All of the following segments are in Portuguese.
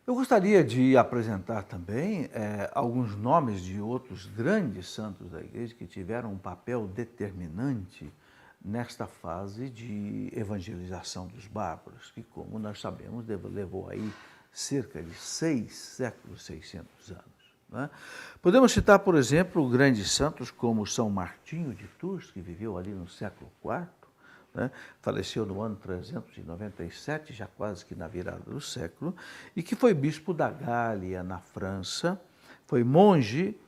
Eu gostaria de apresentar também alguns nomes de outros grandes santos da Igreja que tiveram um papel determinante nesta fase de evangelização dos bárbaros, que, como nós sabemos, levou aí cerca de 6 séculos, 600 anos. Né? Podemos citar, por exemplo, grandes santos como São Martinho de Tours, que viveu ali no século IV, né? Faleceu no ano 397, já quase que na virada do século, e que foi bispo da Gália, na França, foi monge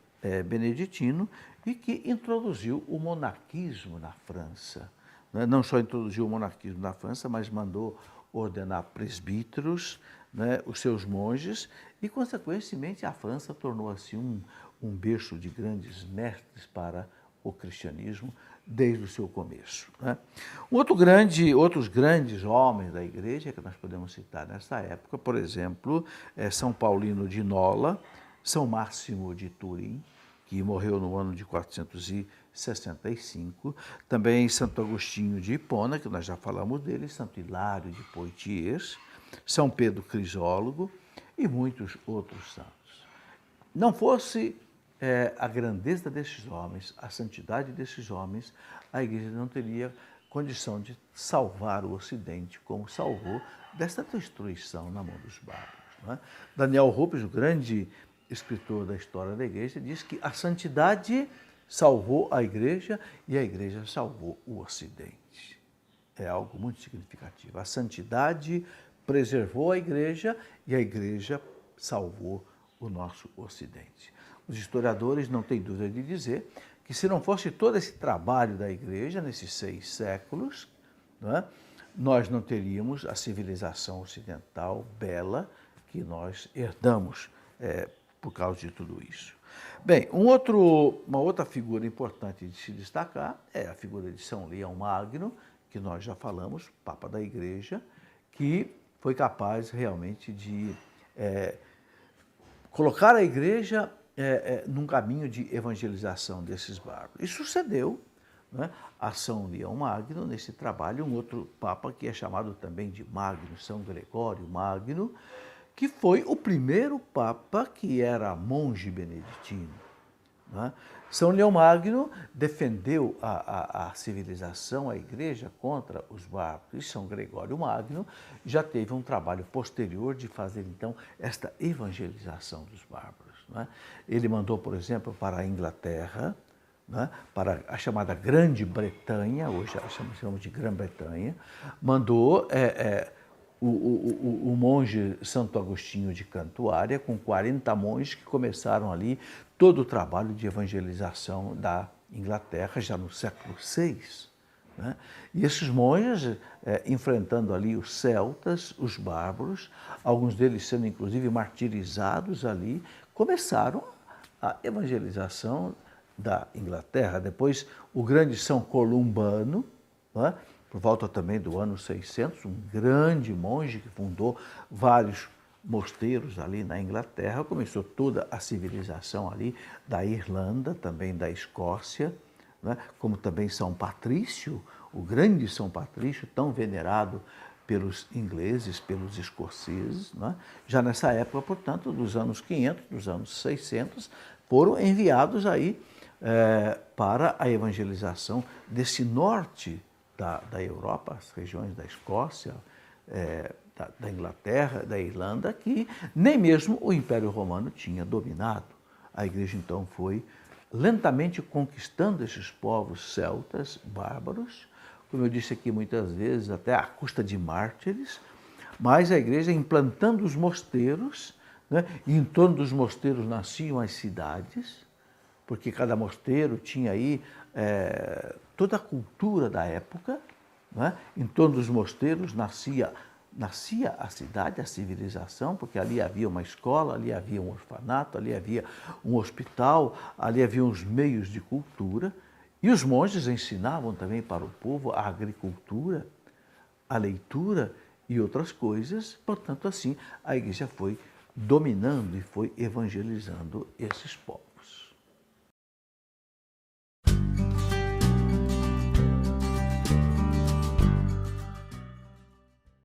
beneditino e que introduziu o monarquismo na França. Né? Não só introduziu o monarquismo na França, mas mandou ordenar presbíteros, né, os seus monges, e, consequentemente, a França tornou-se um berço de grandes mestres para o cristianismo desde o seu começo. Né? Outros grandes homens da Igreja que nós podemos citar nessa época, por exemplo, São Paulino de Nola, São Máximo de Turim, que morreu no ano de 465, também Santo Agostinho de Hipona, que nós já falamos dele, Santo Hilário de Poitiers, São Pedro Crisólogo e muitos outros santos. Não fosse a grandeza desses homens, a santidade desses homens, a Igreja não teria condição de salvar o Ocidente como salvou desta destruição na mão dos bárbaros. Não é? Daniel Rupes, o grande escritor da história da Igreja, diz que a santidade salvou a Igreja e a Igreja salvou o Ocidente. É algo muito significativo. A santidade preservou a Igreja e a Igreja salvou o nosso Ocidente. Os historiadores não têm dúvida de dizer que se não fosse todo esse trabalho da Igreja nesses 6 séculos, não é, nós não teríamos a civilização ocidental bela que nós herdamos por causa de tudo isso. Bem, uma outra figura importante de se destacar é a figura de São Leão Magno, que nós já falamos, Papa da Igreja, que foi capaz realmente de colocar a Igreja num caminho de evangelização desses bárbaros. E sucedeu, né, a São Leão Magno nesse trabalho, um outro Papa que é chamado também de Magno, São Gregório Magno, que foi o primeiro Papa que era monge beneditino. Né? São Leão Magno defendeu a civilização, a Igreja, contra os bárbaros. E São Gregório Magno já teve um trabalho posterior de fazer, então, esta evangelização dos bárbaros. Né? Ele mandou, por exemplo, para a Inglaterra, né, para a chamada Grande Bretanha, hoje chamamos de Grã-Bretanha, mandou o monge Santo Agostinho de Cantuária, com 40 monges que começaram ali todo o trabalho de evangelização da Inglaterra, já no século VI. Né? E esses monges, enfrentando ali os celtas, os bárbaros, alguns deles sendo inclusive martirizados ali, começaram a evangelização da Inglaterra. Depois, o grande São Columbano, né? Por volta também do ano 600, um grande monge que fundou vários mosteiros ali na Inglaterra, começou toda a civilização ali da Irlanda, também da Escócia, né? Como também São Patrício, o grande São Patrício, tão venerado pelos ingleses, pelos escoceses. Né? Já nessa época, portanto, dos anos 500, dos anos 600, foram enviados aí para a evangelização desse norte da Europa, as regiões da Escócia, da Inglaterra, da Irlanda, que nem mesmo o Império Romano tinha dominado. A Igreja, então, foi lentamente conquistando esses povos celtas, bárbaros, como eu disse aqui muitas vezes, até à custa de mártires, mas a Igreja implantando os mosteiros, né, e em torno dos mosteiros nasciam as cidades, porque cada mosteiro tinha aí toda a cultura da época, né? Em torno dos mosteiros nascia a cidade, a civilização, porque ali havia uma escola, ali havia um orfanato, ali havia um hospital, ali havia os meios de cultura, e os monges ensinavam também para o povo a agricultura, a leitura e outras coisas. Portanto, assim, a Igreja foi dominando e foi evangelizando esses povos.